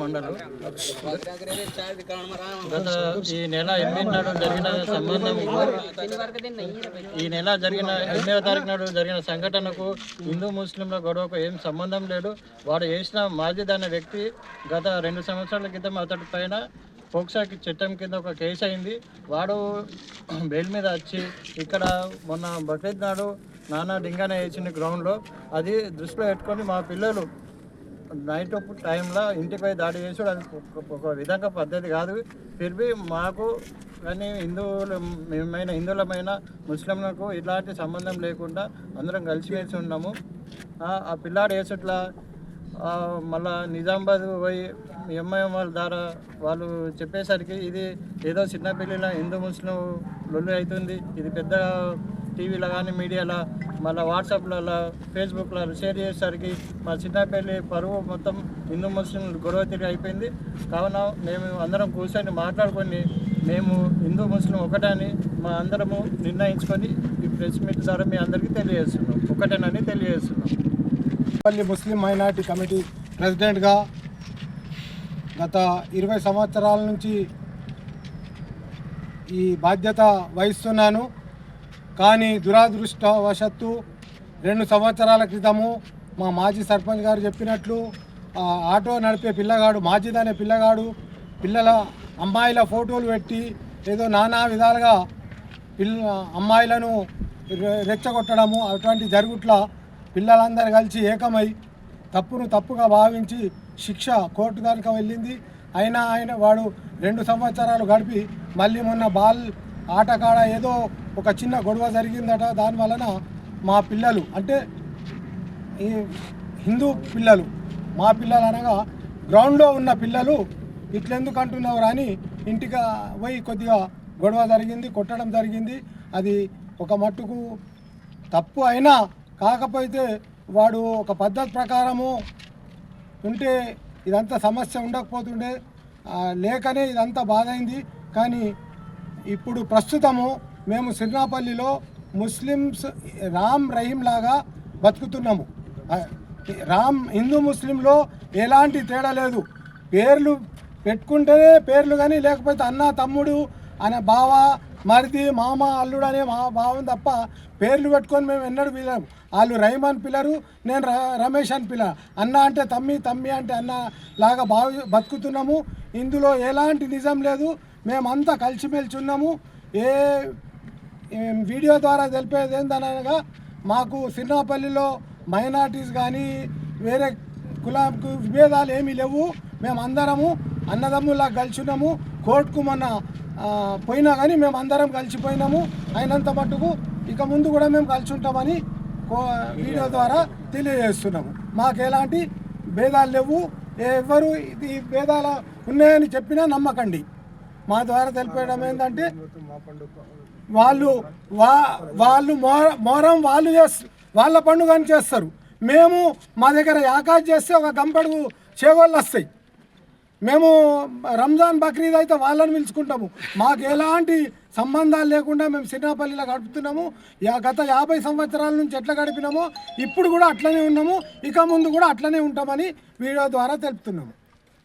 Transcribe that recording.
మండలం. గత ఈ నెల 8 నాడు జరిగిన ఈ నెల జరిగిన 8వ తారీఖు నాడు జరిగిన సంఘటనకు హిందూ ముస్లింల గొడవకు ఏం సంబంధం లేదు. వాడు చేసిన మాజిద్ అనే వ్యక్తి గత 2 సంవత్సరాల క్రితం అతడి పైన పోక్సా చట్టం కింద ఒక కేసు అయింది. వాడు బెయిల్ మీద వచ్చి ఇక్కడ మొన్న బక్రీద్ నాడు నానా డింగానే వేసింది గ్రౌండ్లో. అది దృష్టిలో పెట్టుకొని మా పిల్లలు నైట్ టైంలో ఇంటిపై దాడి చేసి అది ఒక విధంగా పద్ధతి కాదు. ఫిర్బీ మాకు కానీ హిందువులమైన ముస్లింలకు ఇలాంటి సంబంధం లేకుండా అందరం కలిసిమెలిసి ఉన్నాము. ఆ పిల్లాడు వేసుట్లా మళ్ళా నిజామాబాద్ పోయి ఎంఐఎం వాళ్ళ ద్వారా వాళ్ళు చెప్పేసరికి ఇది ఏదో చిన్న పిల్లల హిందూ ముస్లిం లొల్లి అవుతుంది. ఇది పెద్ద టీవీలో కానీ మీడియాలో మళ్ళీ వాట్సాప్లలో ఫేస్బుక్లో షేర్ చేసేసరికి మా చిన్నపల్లి పరువు మొత్తం హిందూ ముస్లిం గొడవ తిరిగి అయిపోయింది. కావున మేము అందరం కూర్చొని మాట్లాడుకొని మేము హిందూ ముస్లిం ఒకటని మా అందరము నిర్ణయించుకొని ఈ ప్రెస్ మీట్ ద్వారా మీ అందరికీ తెలియజేస్తున్నాం, ఒకటేనని తెలియజేస్తున్నాం. పల్లి ముస్లిం మైనారిటీ కమిటీ ప్రెసిడెంట్గా గత 20 సంవత్సరాల నుంచి ఈ బాధ్యత వహిస్తున్నాను. కానీ దురదృష్టవశత్తు 2 సంవత్సరాల క్రితము మా మాజీ సర్పంచ్ గారు చెప్పినట్లు ఆటో నడిపే పిల్లగాడు మాజిద్ అనే పిల్లల అమ్మాయిల ఫోటోలు పెట్టి ఏదో నానా విధాలుగా అమ్మాయిలను రెచ్చగొట్టడము అటువంటి జరుగుట్ల పిల్లలందరూ కలిసి ఏకమై తప్పుగా భావించి శిక్ష కోర్టు కనుక వెళ్ళింది. అయినా వాడు 2 సంవత్సరాలు గడిపి మళ్ళీ మొన్న బాల్ ఆటకాడ ఏదో ఒక చిన్న గొడవ జరిగిందట. దానివలన మా పిల్లలు అంటే ఈ హిందూ పిల్లలు మా పిల్లలు అనగా గ్రౌండ్లో ఉన్న పిల్లలు ఇట్లెందుకు అంటున్నావు అని ఇంటికి పోయి కొద్దిగా గొడవ జరిగింది, కొట్టడం జరిగింది. అది ఒక మట్టుకు తప్పు అయినా కాకపోతే వాడు ఒక పద్ధతి ప్రకారము ఉంటే ఇదంతా సమస్య ఉండకపోతుండే, లేకనే ఇదంతా బాధ అయింది. కానీ ఇప్పుడు ప్రస్తుతము మేము సిర్నాపల్లిలో ముస్లిమ్స్ రామ్ రహీం లాగా బతుకుతున్నాము. హిందూ ముస్లింలో ఎలాంటి తేడా లేదు. పేర్లు పెట్టుకుంటేనే పేర్లు కానీ లేకపోతే అన్న తమ్ముడు అనే బావ మరిది మామ అల్లుడు అనే మా భావం తప్ప పేర్లు పెట్టుకొని మేము ఎన్నడూ పిలము. వాళ్ళు రహీం అని పిల్లరు, నేను రమేష్ అని పిల్ల. అన్న అంటే తమ్మి అంటే అన్న లాగా బతుకుతున్నాము. ఇందులో ఎలాంటి నిజం లేదు. మేమంతా కలిసిమెలిసి ఉన్నాము. ఏ వీడియో ద్వారా తెలిపేది ఏందనగా మాకు సిర్నాపల్లిలో మైనార్టీస్ కానీ వేరే కులాకు విభేదాలు ఏమీ లేవు. మేమందరము అన్నదమ్ములా కలిసి ఉన్నాము. కోర్టుకు మొన్న పోయినా కానీ మేము అందరం కలిసిపోయినాము. అయినంత మట్టుకు ఇక ముందు కూడా మేము కలిసి ఉంటామని వీడియో ద్వారా తెలియజేస్తున్నాము. మాకు ఎలాంటి భేదాలు లేవు. ఎవరు ఇది భేదాలు ఉన్నాయని చెప్పినా నమ్మకండి. మా ద్వారా తెలిపేయడం ఏంటంటే వాళ్ళు మొహరం వాళ్ళ పండుగని చేస్తారు. మేము మా దగ్గర యాకాజ్ చేస్తే ఒక గంపడు చేగోళ్ళు వస్తాయి. మేము రంజాన్ బక్రీద్ అయితే వాళ్ళని పిలుచుకుంటాము. మాకు ఎలాంటి సంబంధాలు లేకుండా మేము సిర్నాపల్లిలో గడుపుతున్నాము. గత 50 సంవత్సరాల నుంచి ఎట్లా గడిపినామో ఇప్పుడు కూడా అట్లనే ఉన్నాము. ఇక ముందు కూడా అట్లనే ఉంటామని వీడియో ద్వారా తెలుపుతున్నాము.